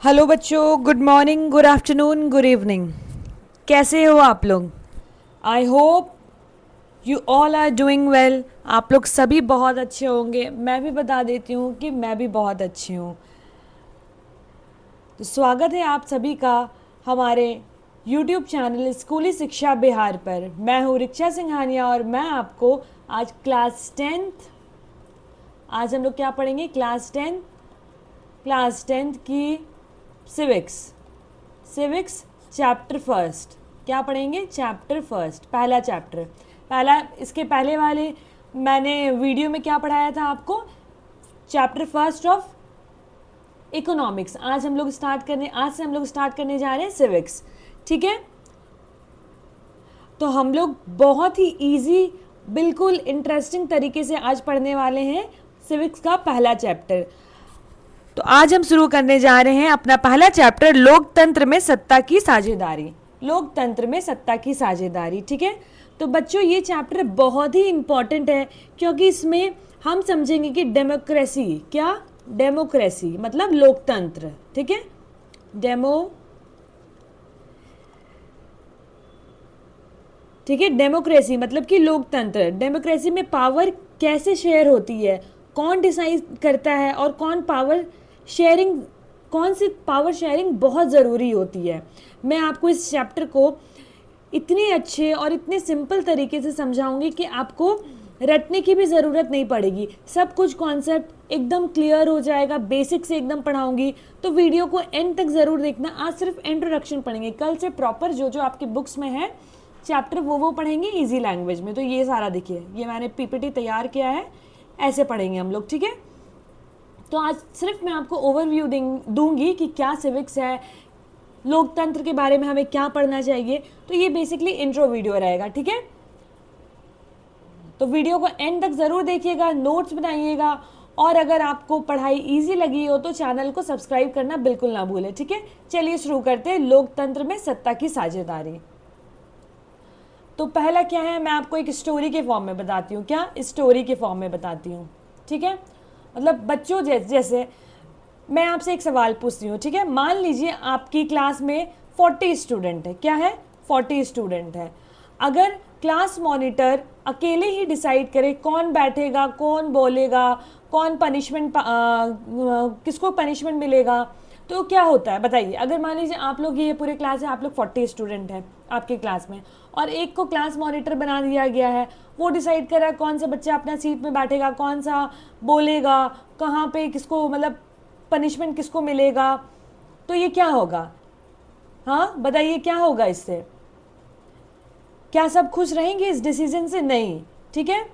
Hello बच्चों, good morning, good afternoon, good evening. कैसे हो आप लोग? I hope you all are doing well. आप लोग सभी बहुत अच्छे होंगे। मैं भी बता देती हूँ कि मैं भी बहुत अच्छी हूँ। तो स्वागत है आप सभी का हमारे यूट्यूब चैनल स्कूली शिक्षा बिहार पर। मैं हूँ रिक्षा सिंघानिया और मैं आपको आज क्लास 10th, आज हम लोग क्या पढ़ेंगे? क्लास टेंथ की सिविक्स चैप्टर फर्स्ट। क्या पढ़ेंगे? चैप्टर फर्स्ट, पहला चैप्टर। इसके पहले वाले मैंने वीडियो में क्या पढ़ाया था आपको? Chapter first of economics. आज से हम लोग स्टार्ट करने जा रहे हैं सिविक्स। ठीक है, तो हम लोग बहुत ही इजी, बिल्कुल इंटरेस्टिंग तरीके से आज पढ़ने वाले हैं सिविक्स का पहला चैप्टर। तो आज हम शुरू करने जा रहे हैं अपना पहला चैप्टर, लोकतंत्र में सत्ता की साझेदारी। ठीक है, तो बच्चों ये चैप्टर बहुत ही इंपॉर्टेंट है क्योंकि इसमें हम समझेंगे कि डेमोक्रेसी मतलब लोकतंत्र। ठीक है, डेमोक्रेसी मतलब कि लोकतंत्र। डेमोक्रेसी में पावर कैसे शेयर होती है, कौन डिसाइड करता है और कौन सी पावर शेयरिंग बहुत ज़रूरी होती है। मैं आपको इस चैप्टर को इतने अच्छे और इतने सिंपल तरीके से समझाऊंगी कि आपको रटने की भी ज़रूरत नहीं पड़ेगी। सब कुछ कॉन्सेप्ट एकदम क्लियर हो जाएगा, बेसिक से एकदम पढ़ाऊंगी। तो वीडियो को एंड तक ज़रूर देखना। आज सिर्फ इंट्रोडक्शन पढ़ेंगे, कल से प्रॉपर जो जो आपकी बुक्स में है चैप्टर वो पढ़ेंगे इजी लैंग्वेज में। तो ये सारा देखिए, ये मैंने पीपीटी तैयार किया है, ऐसे पढ़ेंगे हम लोग। ठीक है, तो आज सिर्फ मैं आपको ओवरव्यू दूंगी कि क्या सिविक्स है, लोकतंत्र के बारे में हमें क्या पढ़ना चाहिए। तो ये बेसिकली इंट्रो वीडियो रहेगा। ठीक है, तो वीडियो को एंड तक ज़रूर देखिएगा, नोट्स बनाइएगा और अगर आपको पढ़ाई इजी लगी हो तो चैनल को सब्सक्राइब करना बिल्कुल ना भूलें। ठीक है, चलिए शुरू करते हैं। लोकतंत्र में सत्ता की साझेदारी। तो पहला क्या है, मैं आपको एक स्टोरी के फॉर्म में बताती हूँ। ठीक है, मतलब बच्चों जैसे मैं आपसे एक सवाल पूछती हूँ। ठीक है, मान लीजिए आपकी क्लास में 40 स्टूडेंट है। क्या है? 40 स्टूडेंट है। अगर क्लास मॉनिटर अकेले ही डिसाइड करे कौन बैठेगा, कौन बोलेगा, किसको पनिशमेंट मिलेगा, तो क्या होता है बताइए। अगर मान लीजिए आप लोग, ये पूरे क्लास है, आप लोग 40 स्टूडेंट हैं आपके क्लास में, और एक को क्लास मॉनिटर बना दिया गया है। वो डिसाइड कर रहा है कौन सा बच्चा अपना सीट में बैठेगा, कौन सा बोलेगा, कहाँ पे किसको मतलब पनिशमेंट किसको मिलेगा। तो ये क्या होगा? हाँ बताइए, क्या होगा इससे? क्या सब खुश रहेंगे इस डिसीजन से? नहीं। ठीक है,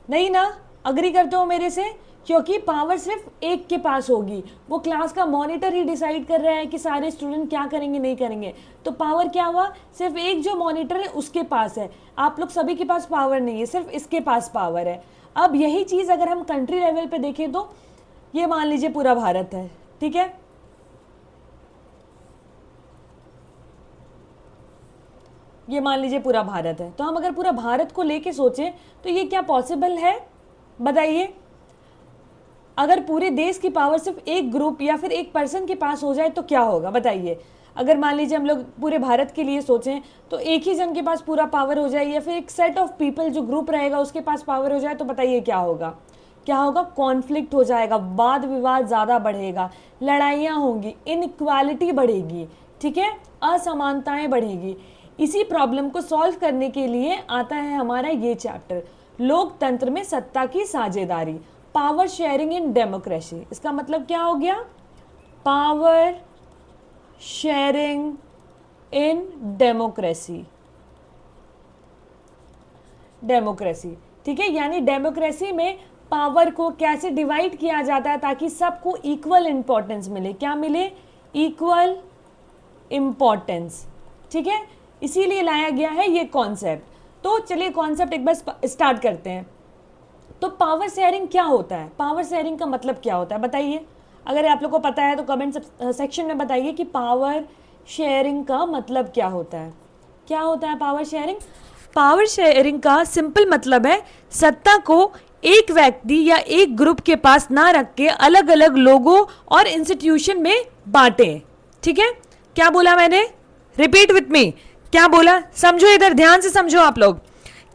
नहीं ना? अग्री करते हो मेरे से? क्योंकि पावर सिर्फ एक के पास होगी। वो क्लास का मॉनिटर ही डिसाइड कर रहा है कि सारे स्टूडेंट क्या करेंगे, नहीं करेंगे। तो पावर क्या हुआ? सिर्फ एक जो मॉनिटर है उसके पास है। आप लोग सभी के पास पावर नहीं है, सिर्फ इसके पास पावर है। अब यही चीज़ अगर हम कंट्री लेवल पे देखें तो ये मान लीजिए पूरा भारत है। ठीक है, ये मान लीजिए पूरा भारत है। तो हम अगर पूरा भारत को लेके सोचें तो ये क्या पॉसिबल है? बताइए। अगर पूरे देश की पावर सिर्फ एक ग्रुप या फिर एक पर्सन के पास हो जाए तो क्या होगा बताइए। अगर मान लीजिए हम लोग पूरे भारत के लिए सोचें तो एक ही जन के पास पूरा पावर हो जाए, या फिर एक सेट ऑफ पीपल जो ग्रुप रहेगा उसके पास पावर हो जाए, तो बताइए क्या होगा? कॉन्फ्लिक्ट हो जाएगा, वाद विवाद ज़्यादा बढ़ेगा, लड़ाइयाँ होंगी, इनइक्वालिटी बढ़ेगी। ठीक है, असमानताएं बढ़ेगी। इसी प्रॉब्लम को सॉल्व करने के लिए आता है हमारा ये चैप्टर, लोकतंत्र में सत्ता की साझेदारी, पावर शेयरिंग इन डेमोक्रेसी। इसका मतलब क्या हो गया? Power sharing in democracy. ठीक है, यानी डेमोक्रेसी में पावर को कैसे डिवाइड किया जाता है ताकि सबको इक्वल इंपॉर्टेंस मिले। क्या मिले? Equal importance. ठीक है, इसीलिए लाया गया है ये कॉन्सेप्ट। तो चलिए कॉन्सेप्ट एक बार स्टार्ट करते हैं। तो पावर शेयरिंग क्या होता है? पावर शेयरिंग का मतलब क्या होता है बताइए। अगर आप लोग को पता है तो कमेंट सेक्शन में बताइए कि पावर शेयरिंग का मतलब क्या होता है। क्या होता है पावर शेयरिंग? पावर शेयरिंग का सिंपल मतलब है सत्ता को एक व्यक्ति या एक ग्रुप के पास ना रख के अलग अलग लोगों और इंस्टीट्यूशन में बांटे। ठीक है, क्या बोला मैंने, रिपीट विथ मी, क्या बोला, समझो इधर ध्यान से समझो आप लोग,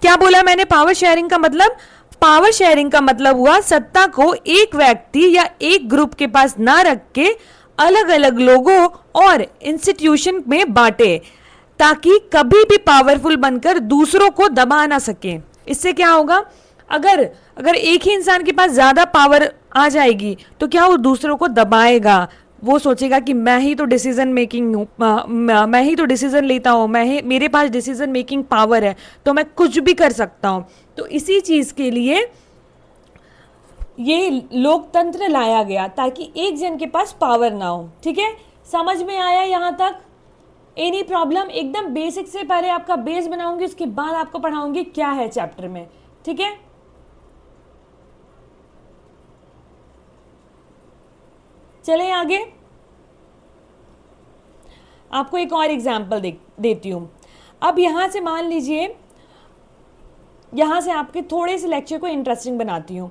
क्या बोला मैंने, पावर शेयरिंग का मतलब, पावर शेयरिंग का मतलब हुआ सत्ता को एक व्यक्ति या एक ग्रुप के पास ना रख के अलग अलग लोगों और इंस्टीट्यूशन में बांटे, ताकि कभी भी पावरफुल बनकर दूसरों को दबा ना सके। इससे क्या होगा, अगर अगर एक ही इंसान के पास ज्यादा पावर आ जाएगी तो क्या वो दूसरों को दबाएगा, वो सोचेगा कि मैं ही तो डिसीजन मेकिंग हूँ, मैं ही तो डिसीजन लेता हूँ, मेरे पास डिसीजन मेकिंग पावर है, तो मैं कुछ भी कर सकता हूँ। तो इसी चीज के लिए ये लोकतंत्र लाया गया, ताकि एक जन के पास पावर ना हो। ठीक है, समझ में आया यहां तक, एनी प्रॉब्लम? एकदम बेसिक से पहले आपका बेस बनाऊंगी, उसके बाद आपको पढ़ाऊंगी क्या है चैप्टर में। ठीक है, चलें आगे। आपको एक और एग्जाम्पल देती हूं। अब यहां से मान लीजिए, यहां से आपके थोड़े से लेक्चर को इंटरेस्टिंग बनाती हूं।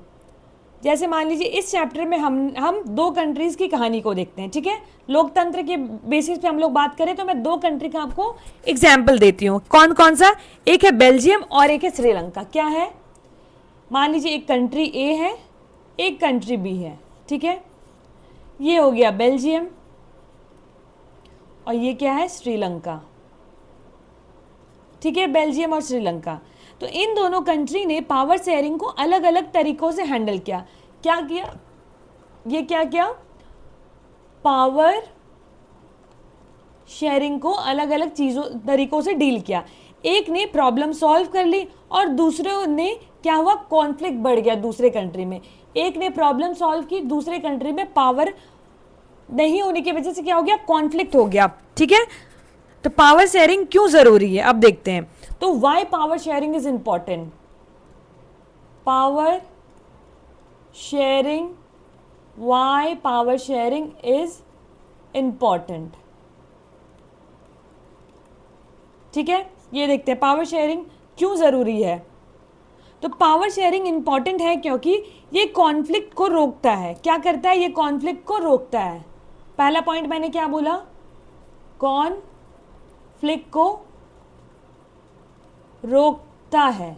जैसे मान लीजिए इस चैप्टर में हम दो कंट्रीज की कहानी को देखते हैं। ठीक है, लोकतंत्र के बेसिस पे हम लोग बात करें तो मैं दो कंट्री का आपको एग्जाम्पल देती हूँ। कौन कौन सा, एक है बेल्जियम और एक है श्रीलंका। क्या है, मान लीजिए एक कंट्री ए है, एक कंट्री बी है। ठीक है, ये हो गया बेल्जियम और ये क्या है, श्रीलंका। ठीक है, बेल्जियम और श्रीलंका। तो इन दोनों कंट्री ने पावर शेयरिंग को अलग अलग तरीकों से हैंडल किया। क्या किया, ये क्या किया, पावर शेयरिंग को अलग अलग चीजों तरीकों से डील किया। एक ने प्रॉब्लम सॉल्व कर ली और दूसरे ने क्या हुआ, कॉन्फ्लिक्ट बढ़ गया दूसरे कंट्री में। एक ने प्रॉब्लम सॉल्व की, दूसरे कंट्री में पावर नहीं होने की वजह से क्या हो गया, कॉन्फ्लिक्ट हो गया। ठीक है, तो पावर शेयरिंग क्यों जरूरी है अब देखते हैं। तो why power sharing is important, power sharing, why power sharing is important. ठीक है, ये देखते हैं पावर शेयरिंग क्यों जरूरी है। तो पावर शेयरिंग इंपॉर्टेंट है क्योंकि ये कॉन्फ्लिक्ट को रोकता है। क्या करता है, ये कॉन्फ्लिक्ट को रोकता है। पहला पॉइंट मैंने क्या बोला, कॉन्फ्लिक्ट को रोकता है।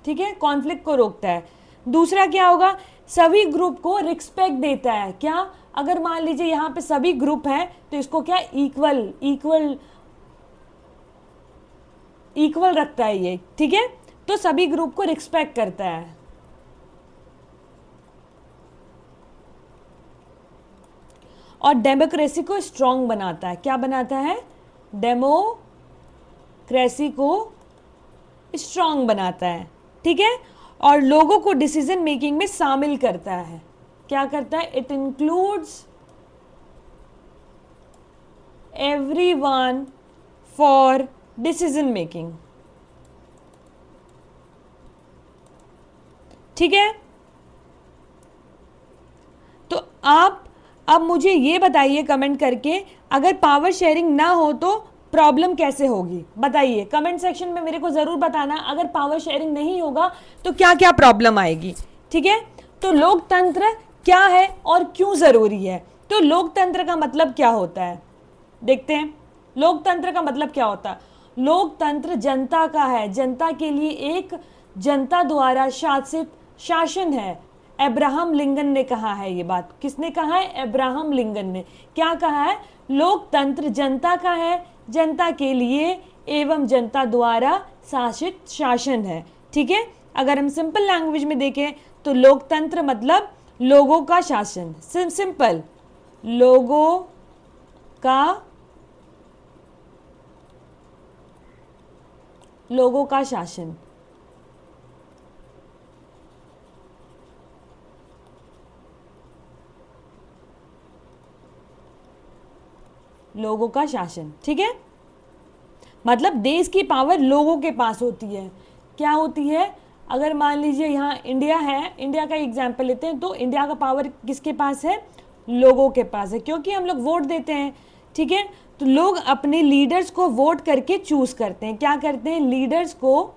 ठीक है, कॉन्फ्लिक्ट को रोकता है। दूसरा क्या होगा, सभी ग्रुप को रिस्पेक्ट देता है। क्या, अगर मान लीजिए यहां पे सभी ग्रुप है तो इसको क्या, इक्वल इक्वल इक्वल रखता है ये। ठीक है, तो सभी ग्रुप को रिस्पेक्ट करता है। और डेमोक्रेसी को स्ट्रांग बनाता है। क्या बनाता है, डेमोक्रेसी को स्ट्रांग बनाता है। ठीक है, और लोगों को डिसीजन मेकिंग में शामिल करता है। क्या करता है, it includes everyone for decision making. ठीक है, तो आप अब मुझे ये बताइए कमेंट करके, अगर पावर शेयरिंग ना हो तो प्रॉब्लम कैसे होगी, बताइए कमेंट सेक्शन में मेरे को जरूर बताना। अगर पावर शेयरिंग नहीं होगा तो क्या क्या प्रॉब्लम आएगी। ठीक है, तो लोकतंत्र क्या है और क्यों जरूरी है। तो लोकतंत्र का मतलब क्या होता है, देखते हैं। लोकतंत्र का मतलब क्या होता है, लोकतंत्र जनता का है, जनता के लिए एक जनता द्वारा शासित शासन है। अब्राहम लिंकन ने कहा है ये बात। किसने कहा है, अब्राहम लिंकन ने। क्या कहा है, लोकतंत्र जनता का है, जनता के लिए एवं जनता द्वारा शासित शासन है। ठीक है, अगर हम सिंपल लैंग्वेज में देखें तो लोकतंत्र मतलब लोगों का शासन। सिंपल, लोगों का शासन। लोगों का शासन। ठीक है, मतलब देश की पावर लोगों के पास होती है। क्या होती है, अगर मान लीजिए यहाँ इंडिया है, इंडिया का एग्जाम्पल लेते हैं, तो इंडिया का पावर किसके पास है, लोगों के पास है, क्योंकि हम लोग वोट देते हैं। ठीक है, तो लोग अपने लीडर्स को वोट करके चूज करते हैं। क्या करते हैं, लीडर्स को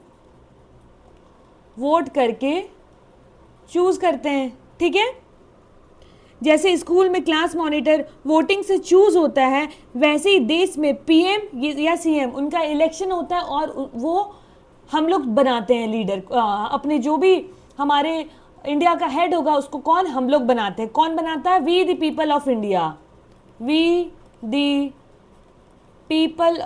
वोट करके चूज करते हैं। ठीक है, जैसे स्कूल में क्लास मॉनिटर वोटिंग से चूज होता है, वैसे ही देश में पीएम या सीएम उनका इलेक्शन होता है और वो हम लोग बनाते हैं लीडर। अपने जो भी हमारे इंडिया का हेड होगा उसको कौन, हम लोग बनाते हैं। कौन बनाता है? We the people of India, we the people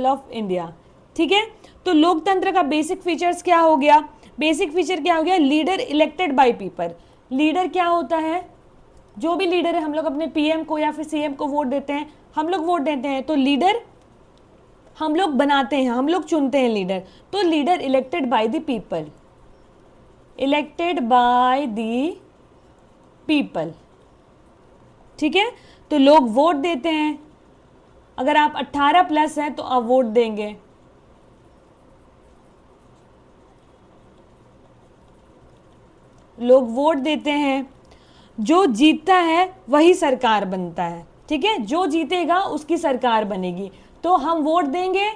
of India. ठीक है, तो लोकतंत्र का बेसिक फीचर्स क्या हो गया? बेसिक फीचर क्या हो गया? Leader elected by people. Leader क्या होता है? जो भी लीडर है, हम लोग अपने पीएम को या फिर सीएम को वोट देते हैं, हम लोग वोट देते हैं, तो लीडर हम लोग बनाते हैं, हम लोग चुनते हैं लीडर। तो leader elected by the people, elected by the people. ठीक है, तो लोग वोट देते हैं। अगर आप 18+ हैं तो आप वोट देंगे। लोग वोट देते हैं, जो जीतता है वही सरकार बनता है। ठीक है, जो जीतेगा उसकी सरकार बनेगी। तो हम वोट देंगे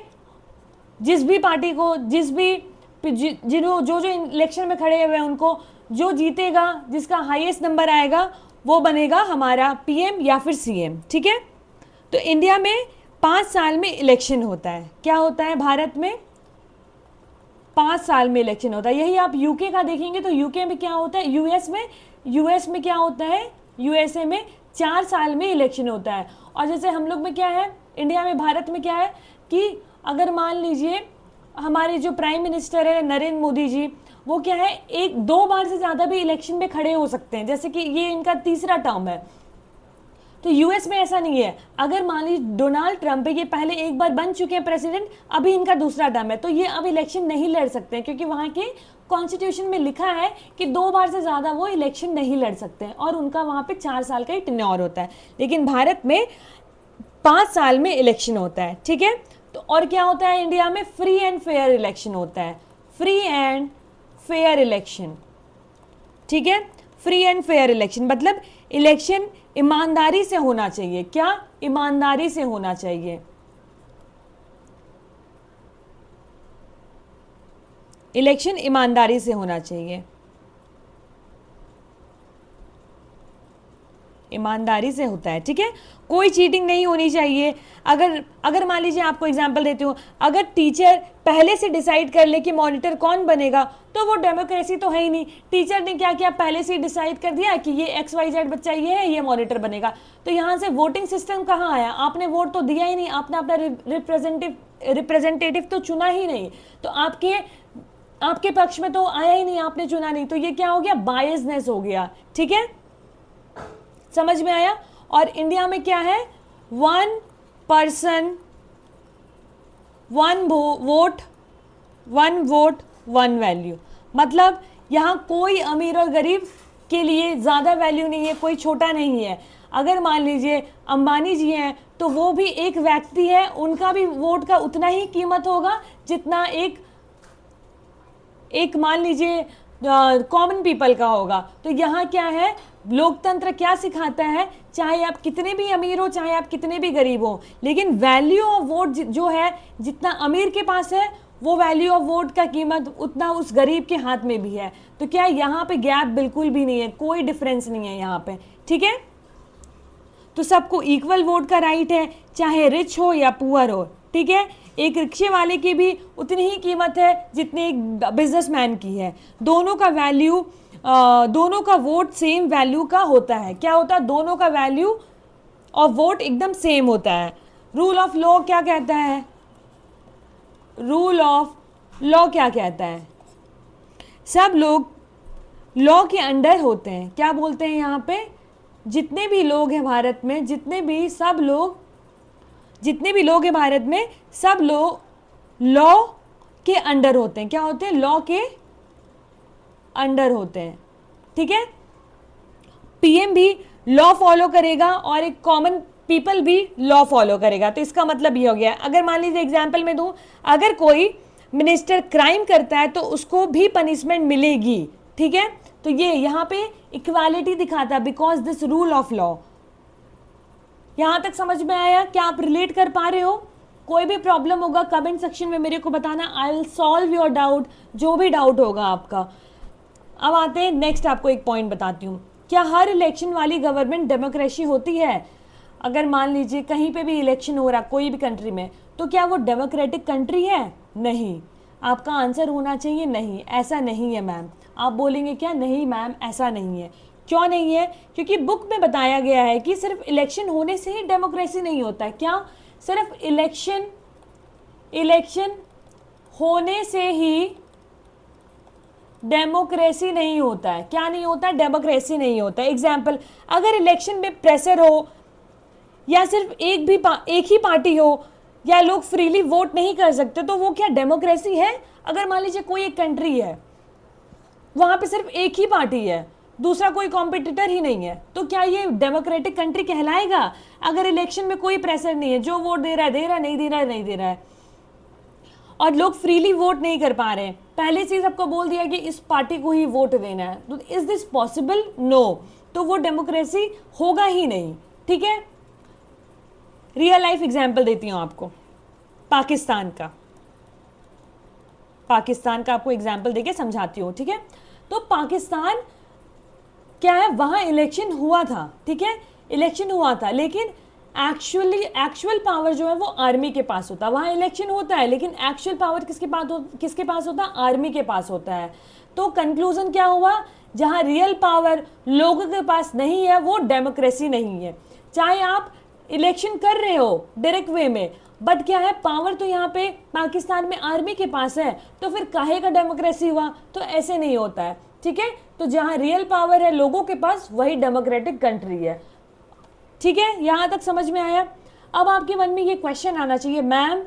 जिस भी पार्टी को, जिस भी जिन्हों जो जो इलेक्शन में खड़े हुए हैं उनको, जो जीतेगा, जिसका हाईएस्ट नंबर आएगा वो बनेगा हमारा पीएम या फिर सीएम। ठीक है, तो इंडिया में 5 साल में इलेक्शन होता है। क्या होता है? भारत में 5 साल में इलेक्शन होता है। यही आप यूके का देखेंगे तो यूके में क्या होता है, यूएस में क्या होता है, यूएसए में 4 साल में इलेक्शन होता है। और जैसे हम लोग में क्या है, इंडिया में, भारत में क्या है कि अगर मान लीजिए हमारे जो प्राइम मिनिस्टर है नरेंद्र मोदी जी, वो क्या है, 1-2 बार से ज़्यादा भी इलेक्शन में खड़े हो सकते हैं। जैसे कि ये इनका तीसरा टर्म है। तो यूएस में ऐसा नहीं है। अगर मान लीजिए डोनाल्ड ट्रंप है, ये पहले एक बार बन चुके हैं प्रेसिडेंट, अभी इनका दूसरा टर्म है, तो ये अब इलेक्शन नहीं लड़ सकते हैं, क्योंकि वहाँ के कॉन्स्टिट्यूशन में लिखा है कि 2 बार से ज़्यादा वो इलेक्शन नहीं लड़ सकते हैं, और उनका वहाँ पे 4 साल का ही टेन्योर होता है। लेकिन भारत में 5 साल में इलेक्शन होता है। ठीक है, तो और क्या होता है इंडिया में? फ्री एंड फेयर इलेक्शन होता है। Free and fair election. ठीक है, फ्री एंड फेयर इलेक्शन मतलब इलेक्शन ईमानदारी से होना चाहिए। क्या? ईमानदारी से होना चाहिए। इलेक्शन ईमानदारी से होना चाहिए, ईमानदारी से होता है। ठीक है, कोई चीटिंग नहीं होनी चाहिए। अगर मान लीजिए, आपको एग्जांपल देती हूँ, अगर टीचर पहले से डिसाइड कर ले कि मॉनिटर कौन बनेगा, तो वो डेमोक्रेसी तो है ही नहीं। टीचर ने क्या किया, पहले से डिसाइड कर दिया कि ये XYZ बच्चा ये है, ये मॉनिटर बनेगा। तो यहाँ से वोटिंग सिस्टम कहाँ आया? आपने वोट तो दिया ही नहीं, आपने अपना रिप्रेजेंटेटिव तो चुना ही नहीं, तो आपके पक्ष में तो आया ही नहीं, आपने चुना नहीं। तो ये क्या हो गया? बायसनेस हो गया। ठीक है, समझ में आया? और इंडिया में क्या है? 1 पर्सन 1 वोट 1 वैल्यू। मतलब यहाँ कोई अमीर और गरीब के लिए ज़्यादा वैल्यू नहीं है, कोई छोटा नहीं है। अगर मान लीजिए अंबानी जी हैं, तो वो भी एक व्यक्ति है, उनका भी वोट का उतना ही कीमत होगा जितना एक मान लीजिए कॉमन पीपल का होगा। तो यहाँ क्या है, लोकतंत्र क्या सिखाता है? चाहे आप कितने भी अमीर हो, चाहे आप कितने भी गरीब हो, लेकिन वैल्यू ऑफ वोट जो है, जितना अमीर के पास है वो वैल्यू ऑफ वोट का कीमत उतना उस गरीब के हाथ में भी है। तो क्या यहाँ पे गैप बिल्कुल भी नहीं है, कोई डिफरेंस नहीं है यहाँ पे। ठीक है, तो सबको इक्वल वोट का राइट है, चाहे रिच हो या पुअर हो। ठीक है, एक रिक्शे वाले की भी उतनी ही कीमत है जितनी एक बिजनेसमैन की है। दोनों का वोट सेम वैल्यू का होता है। क्या होता है? दोनों का वैल्यू ऑफ वोट एकदम सेम होता है। रूल ऑफ लॉ क्या कहता है? रूल ऑफ लॉ क्या कहता है? सब लोग लॉ के अंडर होते हैं। क्या बोलते हैं यहाँ पे? जितने भी लोग हैं भारत में, जितने भी लोग हैं भारत में, सब लोग लॉ के अंडर होते हैं। क्या होते हैं? लॉ के अंडर होते हैं। ठीक है, पीएम भी लॉ फॉलो करेगा और एक कॉमन पीपल भी लॉ फॉलो करेगा। तो इसका मतलब ये हो गया, अगर मान लीजिए एग्जाम्पल में दूं, अगर कोई मिनिस्टर क्राइम करता है तो उसको भी पनिशमेंट मिलेगी। ठीक है, तो ये यहाँ पे इक्वालिटी दिखाता है, because this rule of law. यहाँ तक समझ में आया? क्या आप रिलेट कर पा रहे हो? कोई भी प्रॉब्लम होगा कमेंट सेक्शन में मेरे को बताना, I will solve your doubt, जो भी डाउट होगा आपका। अब आते हैं नेक्स्ट, आपको एक पॉइंट बताती हूँ। क्या हर इलेक्शन वाली गवर्नमेंट डेमोक्रेसी होती है? अगर मान लीजिए कहीं पे भी इलेक्शन हो रहा कोई भी कंट्री में, तो क्या वो डेमोक्रेटिक कंट्री है? नहीं। आपका आंसर होना चाहिए नहीं, ऐसा नहीं है मैम। आप बोलेंगे क्या? नहीं मैम ऐसा नहीं है। क्यों नहीं है? क्योंकि बुक में बताया गया है कि सिर्फ इलेक्शन होने से ही डेमोक्रेसी नहीं होता है। क्या सिर्फ इलेक्शन होने से ही डेमोक्रेसी नहीं होता है? क्या नहीं होता? डेमोक्रेसी नहीं होता है। एग्जाम्पल, अगर इलेक्शन में प्रेशर हो, या सिर्फ एक ही पार्टी हो, या लोग फ्रीली वोट नहीं कर सकते, तो वो क्या डेमोक्रेसी है? अगर मान लीजिए कोई एक कंट्री है, वहां पे सिर्फ एक ही पार्टी है, दूसरा कोई कॉम्पिटिटर ही नहीं है, तो क्या ये डेमोक्रेटिक कंट्री कहलाएगा? अगर इलेक्शन में कोई प्रेशर नहीं है, जो वोट दे रहा है दे रहा है, नहीं दे रहा है नहीं दे रहा है, और लोग फ्रीली वोट नहीं कर पा रहे हैं, पहले चीज आपको बोल दिया कि इस पार्टी को ही वोट देना है, तो इज दिस पॉसिबल? नो। तो वो डेमोक्रेसी होगा ही नहीं। ठीक है, रियल लाइफ एग्जाम्पल देती हूं आपको, पाकिस्तान का आपको एग्जाम्पल देके समझाती हूँ। ठीक है, तो पाकिस्तान क्या है, वहां इलेक्शन हुआ था। ठीक है, इलेक्शन हुआ था, लेकिन एक्चुअल पावर जो है वो आर्मी के पास होता है। वहां इलेक्शन होता है लेकिन एक्चुअल पावर किसके पास होता है? आर्मी के पास होता है। तो कंक्लूजन क्या हुआ? जहां रियल पावर लोगों के पास नहीं है, वो डेमोक्रेसी नहीं है। चाहे आप इलेक्शन कर रहे हो डायरेक्ट वे में, बट क्या है, पावर तो यहाँ पे पाकिस्तान में आर्मी के पास है, तो फिर काहे का डेमोक्रेसी हुआ? तो ऐसे नहीं होता है। ठीक है, तो जहां रियल पावर है लोगों के पास, वही डेमोक्रेटिक कंट्री है। ठीक है, यहां तक समझ में आया? अब आपके मन में ये क्वेश्चन आना चाहिए, मैम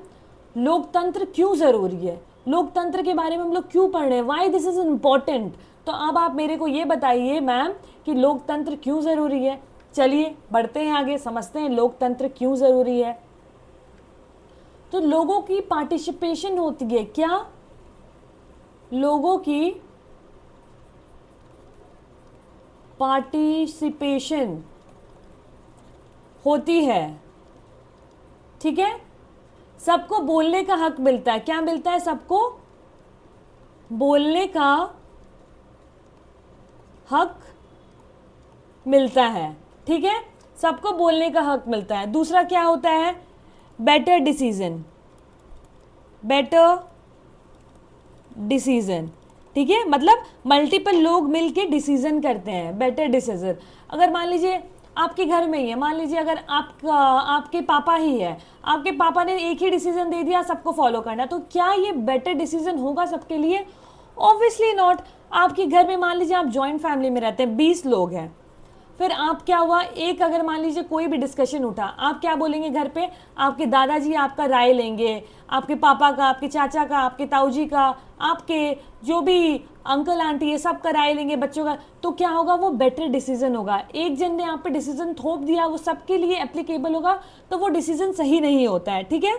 लोकतंत्र क्यों जरूरी है? लोकतंत्र के बारे में हम लोग क्यों पढ़ रहे हैं? Why this is important? तो अब आप मेरे को ये बताइए मैम कि लोकतंत्र क्यों जरूरी है। चलिए बढ़ते हैं आगे, समझते हैं लोकतंत्र क्यों जरूरी है। तो लोगों की पार्टिसिपेशन होती है। क्या? लोगों की पार्टिसिपेशन होती है। ठीक है, सबको बोलने का हक मिलता है। क्या मिलता है? सबको बोलने का हक मिलता है। ठीक है, सबको बोलने का हक मिलता है। दूसरा क्या होता है? Better decision. ठीक है, मतलब मल्टीपल लोग मिलके डिसीजन करते हैं, बेटर डिसीजन। अगर मान लीजिए आपके घर में ही है, मान लीजिए अगर आपके पापा ही है, आपके पापा ने एक ही डिसीजन दे दिया सबको फॉलो करना, तो क्या ये बेटर डिसीजन होगा सबके लिए? Obviously not. आपके घर में मान लीजिए आप जॉइंट फैमिली में रहते हैं, 20 लोग हैं, फिर आप क्या हुआ, एक अगर मान लीजिए कोई भी डिस्कशन उठा, आप क्या बोलेंगे घर पे? आपके दादाजी आपका राय लेंगे, आपके पापा का, आपके चाचा का, आपके ताऊ जी का, आपके जो भी अंकल आंटी है सबका राय लेंगे, बच्चों का। तो क्या होगा? वो बेटर डिसीजन होगा। एक जन ने आप पे डिसीजन थोप दिया, वो सबके लिए एप्लीकेबल होगा, तो वो डिसीजन सही नहीं होता है। ठीक है,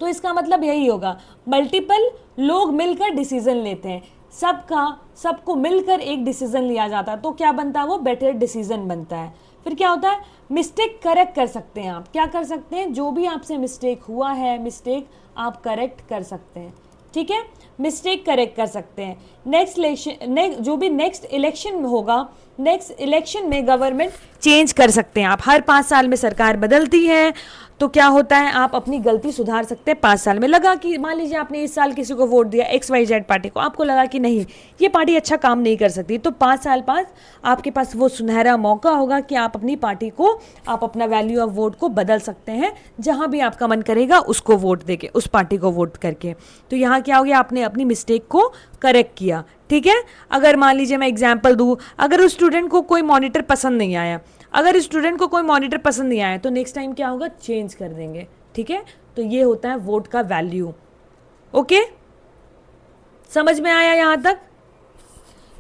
तो इसका मतलब यही होगा, मल्टीपल लोग मिलकर डिसीजन लेते हैं, सबको मिलकर एक डिसीजन लिया जाता है, तो क्या बनता है? वो बेटर डिसीजन बनता है। फिर क्या होता है? मिस्टेक करेक्ट कर सकते हैं आप। क्या कर सकते हैं? जो भी आपसे मिस्टेक हुआ है, मिस्टेक आप करेक्ट कर सकते हैं। ठीक है, मिस्टेक करेक्ट कर सकते हैं। जो भी नेक्स्ट इलेक्शन होगा, नेक्स्ट इलेक्शन में गवर्नमेंट चेंज कर सकते हैं आप। हर 5 साल में सरकार बदलती है, तो क्या होता है, आप अपनी गलती सुधार सकते हैं 5 साल में। लगा कि मान लीजिए आपने इस साल किसी को वोट दिया, XYZ पार्टी को, आपको लगा कि नहीं ये पार्टी अच्छा काम नहीं कर सकती, तो 5 साल बाद आपके पास वो सुनहरा मौका होगा कि आप अपनी पार्टी को, आप अपना वैल्यू ऑफ वोट को बदल सकते हैं, जहां भी आपका मन करेगा उसको वोट देके, उस पार्टी को वोट करके। तो यहाँ क्या हो गया, आपने अपनी मिस्टेक को करेक्ट किया। ठीक है, अगर मान लीजिए मैं एग्जाम्पल दूँ, अगर उस स्टूडेंट को कोई मॉनिटर पसंद नहीं आया, तो नेक्स्ट टाइम क्या होगा, चेंज कर देंगे। ठीक है, तो ये होता है वोट का वैल्यू। ओके, समझ में आया यहां तक?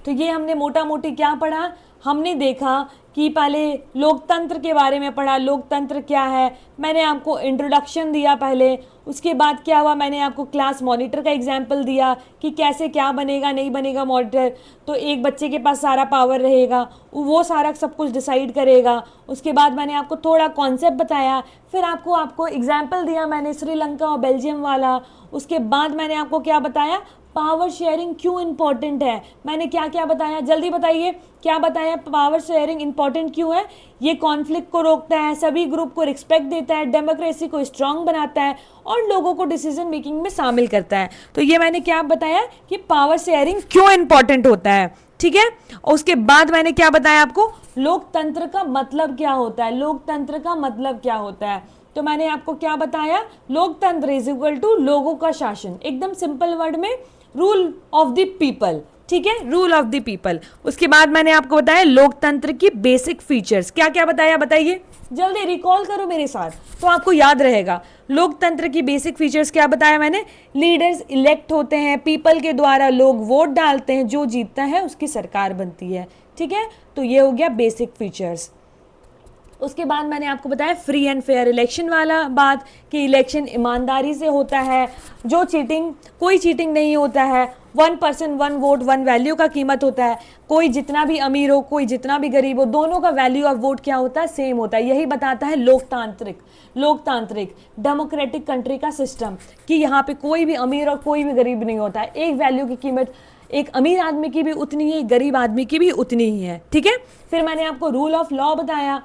तो ये हमने मोटा मोटी क्या पढ़ा, हमने देखा कि पहले लोकतंत्र के बारे में पढ़ा, लोकतंत्र क्या है, मैंने आपको इंट्रोडक्शन दिया पहले, उसके बाद क्या हुआ, मैंने आपको क्लास मॉनिटर का एग्जाम्पल दिया कि कैसे क्या बनेगा नहीं बनेगा मॉनिटर। तो एक बच्चे के पास सारा पावर रहेगा, वो सारा सब कुछ डिसाइड करेगा। उसके बाद मैंने आपको थोड़ा कॉन्सेप्ट बताया, फिर आपको एग्जाम्पल दिया मैंने श्रीलंका और बेल्जियम वाला। उसके बाद मैंने आपको क्या बताया, पावर शेयरिंग क्यों इंपॉर्टेंट है, मैंने क्या क्या बताया, जल्दी बताइए क्या बताया, पावर शेयरिंग इंपॉर्टेंट क्यों है? ये कॉन्फ्लिक्ट को रोकता है, सभी ग्रुप को रिस्पेक्ट देता है, डेमोक्रेसी को स्ट्रांग बनाता है और लोगों को डिसीजन मेकिंग में शामिल करता है। तो ये मैंने क्या बताया कि पावर शेयरिंग क्यों इंपॉर्टेंट होता है, ठीक है। और उसके बाद मैंने क्या बताया आपको, लोकतंत्र का मतलब क्या होता है, लोकतंत्र का मतलब क्या होता है। तो मैंने आपको क्या बताया, लोकतंत्र इज इक्वल टू लोगों का शासन, एकदम सिंपल वर्ड में रूल ऑफ द पीपल, ठीक है, रूल ऑफ द पीपल। उसके बाद मैंने आपको बताया लोकतंत्र की बेसिक फीचर्स, क्या क्या बताया बताइए, जल्दी रिकॉल करो मेरे साथ तो आपको याद रहेगा। लोकतंत्र की बेसिक फीचर्स क्या बताया मैंने, लीडर्स इलेक्ट होते हैं, पीपल के द्वारा लोग वोट डालते हैं, जो जीतता है उसकी सरकार बनती है, ठीक है। तो ये हो गया बेसिक फीचर्स। उसके बाद मैंने आपको बताया फ्री एंड फेयर इलेक्शन वाला बात, कि इलेक्शन ईमानदारी से होता है, जो चीटिंग, कोई चीटिंग नहीं होता है, 1 पर्सन 1 वोट 1 वैल्यू का कीमत होता है, कोई जितना भी अमीर हो कोई जितना भी गरीब हो, दोनों का वैल्यू ऑफ वोट क्या होता है, सेम होता है। यही बताता है लोकतांत्रिक डेमोक्रेटिक कंट्री का सिस्टम, कि यहाँ पे कोई भी अमीर और कोई भी गरीब नहीं होता है, एक वैल्यू की कीमत एक अमीर आदमी की भी उतनी ही, गरीब आदमी की भी उतनी ही है, ठीक है। फिर मैंने आपको रूल ऑफ लॉ बताया,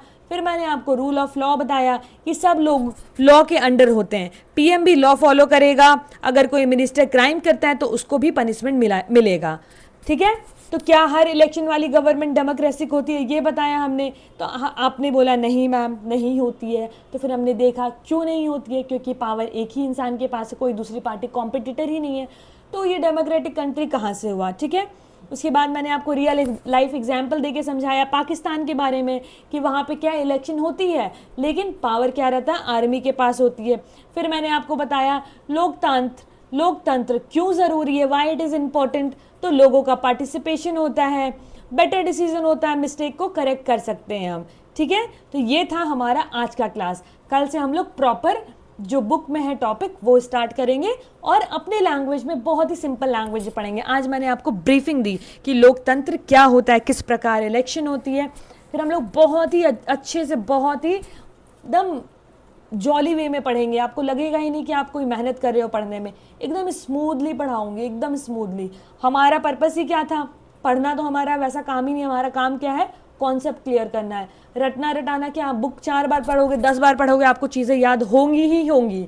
कि सब लोग लॉ के अंडर होते हैं, पीएम भी लॉ फॉलो करेगा, अगर कोई मिनिस्टर क्राइम करता है तो उसको भी पनिशमेंट मिलेगा, ठीक है। तो क्या हर इलेक्शन वाली गवर्नमेंट डेमोक्रेटिक होती है, ये बताया हमने। तो आपने बोला नहीं मैम नहीं होती है, तो फिर हमने देखा क्यों नहीं होती है, क्योंकि पावर एक ही इंसान के पास है, कोई दूसरी पार्टी कॉम्पिटिटर ही नहीं है, तो ये डेमोक्रेटिक कंट्री कहाँ से हुआ, ठीक है। उसके बाद मैंने आपको रियल लाइफ एग्जाम्पल देके समझाया पाकिस्तान के बारे में, कि वहाँ पे क्या इलेक्शन होती है लेकिन पावर क्या रहता है, आर्मी के पास होती है। फिर मैंने आपको बताया लोकतंत्र क्यों ज़रूरी है, वाई इट इज़ इम्पॉर्टेंट, तो लोगों का पार्टिसिपेशन होता है, बेटर डिसीजन होता है, मिस्टेक को करेक्ट कर सकते हैं हम, ठीक है। तो ये था हमारा आज का क्लास। कल से हम लोग प्रॉपर जो बुक में है टॉपिक वो स्टार्ट करेंगे और अपने लैंग्वेज में बहुत ही सिंपल लैंग्वेज पढ़ेंगे। आज मैंने आपको ब्रीफिंग दी कि लोकतंत्र क्या होता है, किस प्रकार इलेक्शन होती है। फिर हम लोग बहुत ही अच्छे से, बहुत ही एकदम जॉली वे में पढ़ेंगे, आपको लगेगा ही नहीं कि आप कोई मेहनत कर रहे हो पढ़ने में, एकदम स्मूथली पढ़ाऊंगी, एकदम स्मूथली। हमारा पर्पस ही क्या था, पढ़ना तो हमारा वैसा काम ही नहीं, हमारा काम क्या है, कॉन्सेप्ट क्लियर करना है। रटना रटाना क्या, आप बुक 4 बार पढ़ोगे 10 बार पढ़ोगे आपको चीज़ें याद होंगी ही होंगी,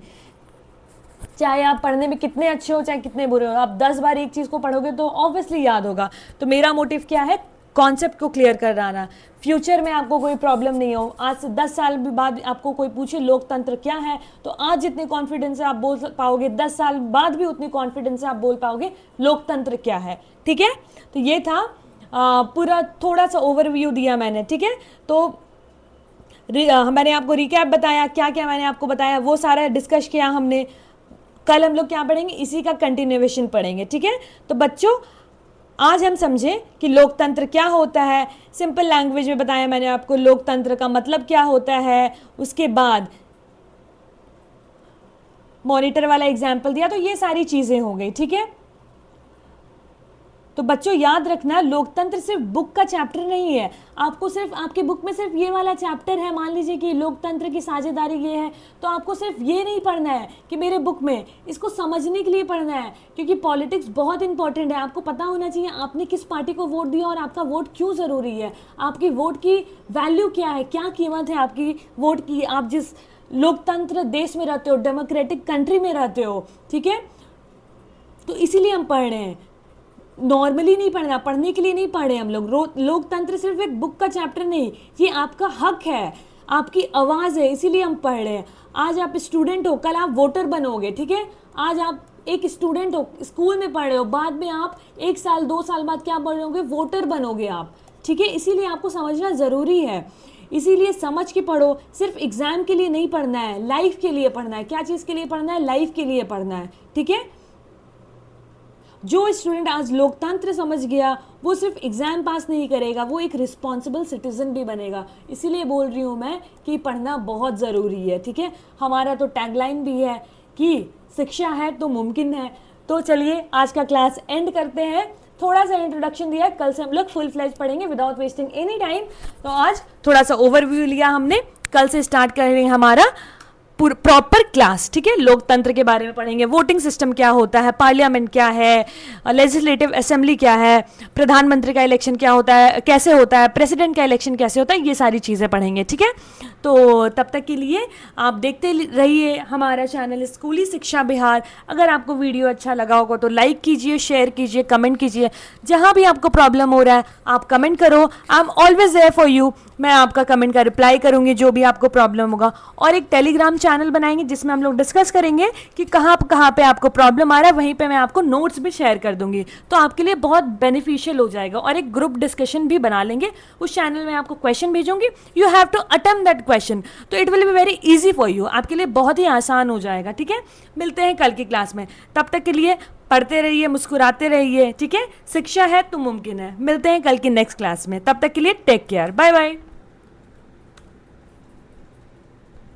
चाहे आप पढ़ने में कितने अच्छे हो चाहे कितने बुरे हो, आप 10 बार एक चीज़ को पढ़ोगे तो ऑब्वियसली याद होगा। तो मेरा मोटिव क्या है, कॉन्सेप्ट को क्लियर कराना, फ्यूचर में आपको कोई प्रॉब्लम नहीं हो। आज से 10 साल बाद आपको कोई पूछे लोकतंत्र क्या है, तो आज जितने कॉन्फिडेंस से आप बोल पाओगे 10 साल बाद भी उतनी कॉन्फिडेंस से आप बोल पाओगे लोकतंत्र क्या है, ठीक है। तो ये था पूरा थोड़ा सा ओवरव्यू दिया मैंने, ठीक है। तो मैंने आपको रिकैप बताया, क्या क्या मैंने आपको बताया वो सारा डिस्कस किया हमने। कल हम लोग क्या पढ़ेंगे, इसी का कंटिन्यूएशन पढ़ेंगे, ठीक है। तो बच्चों आज हम समझे कि लोकतंत्र क्या होता है, सिंपल लैंग्वेज में बताया मैंने आपको लोकतंत्र का मतलब क्या होता है, उसके बाद मॉनिटर वाला एग्जाम्पल दिया, तो ये सारी चीज़ें हो गई, ठीक है। तो बच्चों याद रखना लोकतंत्र सिर्फ बुक का चैप्टर नहीं है, आपको सिर्फ आपके बुक में सिर्फ ये वाला चैप्टर है, मान लीजिए कि लोकतंत्र की साझेदारी ये है, तो आपको सिर्फ ये नहीं पढ़ना है कि मेरे बुक में, इसको समझने के लिए पढ़ना है, क्योंकि पॉलिटिक्स बहुत इंपॉर्टेंट है। आपको पता होना चाहिए आपने किस पार्टी को वोट दिया और आपका वोट क्यों ज़रूरी है, आपकी वोट की वैल्यू क्या है, क्या कीमत है आपकी वोट की, आप जिस लोकतंत्र देश में रहते हो, डेमोक्रेटिक कंट्री में रहते हो, ठीक है। तो इसीलिए हम पढ़ रहे हैं, नॉर्मली नहीं पढ़ना, पढ़ने के लिए नहीं पढ़े हम लोग। लोकतंत्र सिर्फ एक बुक का चैप्टर नहीं, ये आपका हक है, आपकी आवाज़ है, इसीलिए हम पढ़ रहे हैं। आज आप स्टूडेंट हो, कल आप वोटर बनोगे, ठीक है। आज आप एक स्टूडेंट हो, स्कूल में पढ़ रहे हो, बाद में आप 1 साल 2 साल बाद क्या बनोगे, वोटर बनोगे आप, ठीक है। इसीलिए आपको समझना ज़रूरी है, इसीलिए समझ के पढ़ो, सिर्फ एग्ज़ाम के लिए नहीं पढ़ना है, लाइफ के लिए पढ़ना है। क्या चीज़ के लिए पढ़ना है, लाइफ के लिए पढ़ना है, ठीक है। जो स्टूडेंट आज लोकतंत्र समझ गया वो सिर्फ एग्ज़ाम पास नहीं करेगा, वो एक रिस्पॉन्सिबल सिटीजन भी बनेगा। इसीलिए बोल रही हूँ मैं कि पढ़ना बहुत ज़रूरी है, ठीक है। हमारा तो टैगलाइन भी है कि शिक्षा है तो मुमकिन है। तो चलिए आज का क्लास एंड करते हैं, थोड़ा सा इंट्रोडक्शन दिया, कल से हम लोग फुल फ्लेज पढ़ेंगे विदाउट वेस्टिंग एनी टाइम। तो आज थोड़ा सा ओवरव्यू लिया हमने, कल से स्टार्ट करेंगे हमारा प्रॉपर क्लास, ठीक है। लोकतंत्र के बारे में पढ़ेंगे, वोटिंग सिस्टम क्या होता है, पार्लियामेंट क्या है, लेजिस्लेटिव असेंबली क्या है, प्रधानमंत्री का इलेक्शन क्या होता है, कैसे होता है, प्रेसिडेंट का इलेक्शन कैसे होता है, ये सारी चीज़ें पढ़ेंगे, ठीक है। तो तब तक के लिए आप देखते रहिए हमारा चैनल स्कूली शिक्षा बिहार। अगर आपको वीडियो अच्छा लगा होगा तो लाइक कीजिए, शेयर कीजिए, कमेंट कीजिए। जहाँ भी आपको प्रॉब्लम हो रहा है आप कमेंट करो, I am always there for you. मैं आपका कमेंट का रिप्लाई करूंगी जो भी आपको प्रॉब्लम होगा। और एक टेलीग्राम चैनल बनाएंगे जिसमें हम लोग डिस्कस करेंगे कि कहाँ पे आपको प्रॉब्लम आ रहा है, वहीं पे मैं आपको नोट्स भी शेयर कर दूंगी, तो आपके लिए बहुत बेनिफिशियल हो जाएगा। और एक ग्रुप डिस्कशन भी बना लेंगे, उस चैनल में आपको क्वेश्चन भेजूंगी, you have to attempt that question, तो it will be very easy for you, आपके लिए बहुत ही आसान हो जाएगा, ठीक है। मिलते हैं कल की क्लास में, तब तक के लिए पढ़ते रहिए, मुस्कुराते रहिए, ठीक है। शिक्षा है तो मुमकिन है। मिलते हैं कल की नेक्स्ट क्लास में, तब तक के लिए टेक केयर, बाय बाय।